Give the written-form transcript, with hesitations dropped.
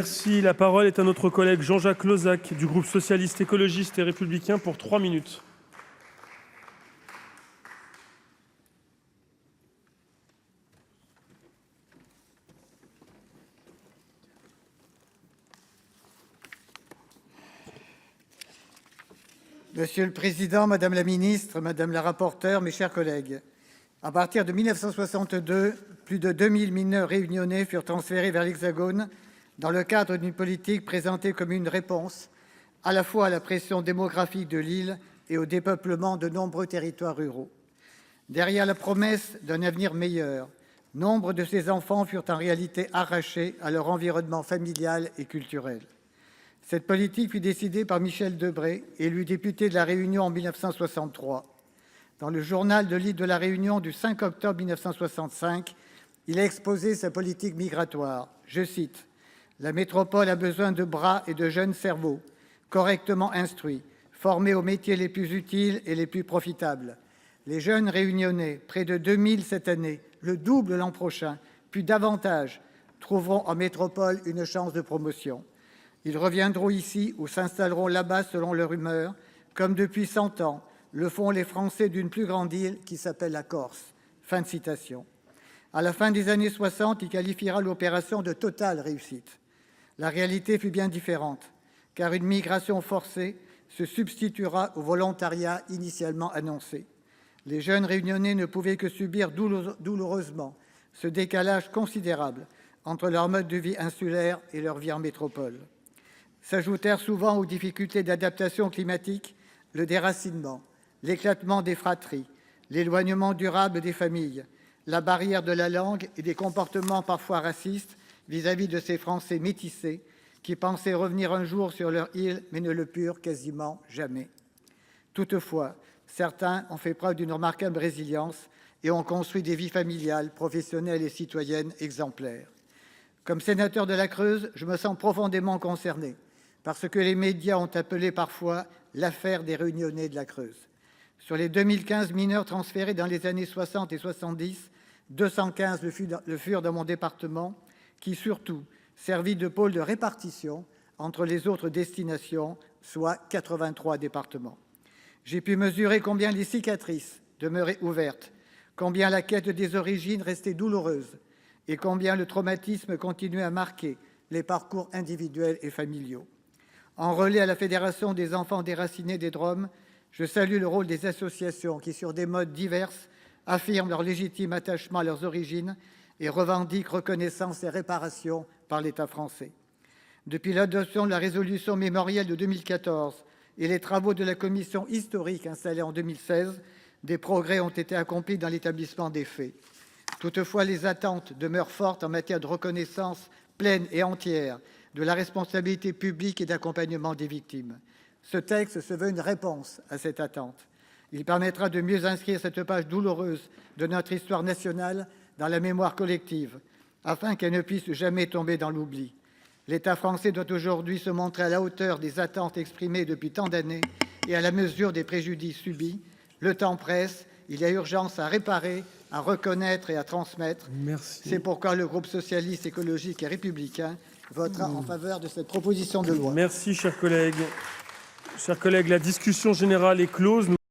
Merci. La parole est à notre collègue Jean-Jacques Lozach du groupe socialiste, écologiste et républicain pour 3 minutes. Monsieur le Président, Madame la Ministre, Madame la rapporteure, mes chers collègues, à partir de 1962, plus de 2000 mineurs réunionnais furent transférés vers l'Hexagone dans le cadre d'une politique présentée comme une réponse à la fois à la pression démographique de l'île et au dépeuplement de nombreux territoires ruraux. Derrière la promesse d'un avenir meilleur, nombre de ces enfants furent en réalité arrachés à leur environnement familial et culturel. Cette politique fut décidée par Michel Debré, élu député de La Réunion en 1963. Dans le journal de l'île de La Réunion du 5 octobre 1965, il a exposé sa politique migratoire. Je cite : « La métropole a besoin de bras et de jeunes cerveaux, correctement instruits, formés aux métiers les plus utiles et les plus profitables. Les jeunes réunionnais, près de 2000 cette année, le double l'an prochain, puis davantage, trouveront en métropole une chance de promotion. Ils reviendront ici ou s'installeront là-bas selon leur humeur, comme depuis 100 ans le font les Français d'une plus grande île qui s'appelle la Corse. » Fin de citation. À la fin des années 60, il qualifiera l'opération de totale réussite. La réalité fut bien différente, car une migration forcée se substituera au volontariat initialement annoncé. Les jeunes réunionnais ne pouvaient que subir douloureusement ce décalage considérable entre leur mode de vie insulaire et leur vie en métropole. S'ajoutèrent souvent aux difficultés d'adaptation climatique le déracinement, l'éclatement des fratries, l'éloignement durable des familles, la barrière de la langue et des comportements parfois racistes vis-à-vis de ces Français métissés qui pensaient revenir un jour sur leur île mais ne le purent quasiment jamais. Toutefois, certains ont fait preuve d'une remarquable résilience et ont construit des vies familiales, professionnelles et citoyennes exemplaires. Comme sénateur de la Creuse, je me sens profondément concerné par ce que les médias ont appelé parfois l'affaire des Réunionnais de la Creuse. Sur les 2015 mineurs transférés dans les années 60 et 70, 215 le furent dans mon département, qui surtout servit de pôle de répartition entre les autres destinations, soit 83 départements. J'ai pu mesurer combien les cicatrices demeuraient ouvertes, combien la quête des origines restait douloureuse et combien le traumatisme continuait à marquer les parcours individuels et familiaux. En relais à la Fédération des enfants déracinés des Drom, je salue le rôle des associations qui, sur des modes divers, affirment leur légitime attachement à leurs origines et revendiquent reconnaissance et réparation par l'État français. Depuis l'adoption de la résolution mémorielle de 2014 et les travaux de la commission historique installée en 2016, des progrès ont été accomplis dans l'établissement des faits. Toutefois, les attentes demeurent fortes en matière de reconnaissance pleine et entière de la responsabilité publique et d'accompagnement des victimes. Ce texte se veut une réponse à cette attente. Il permettra de mieux inscrire cette page douloureuse de notre histoire nationale dans la mémoire collective, afin qu'elle ne puisse jamais tomber dans l'oubli. L'État français doit aujourd'hui se montrer à la hauteur des attentes exprimées depuis tant d'années et à la mesure des préjudices subis. Le temps presse, il y a urgence à réparer, à reconnaître et à transmettre. Merci. C'est pourquoi le groupe socialiste, écologique et républicain votera en faveur de cette proposition de loi. Merci, chers collègues. Chers collègues, la discussion générale est close.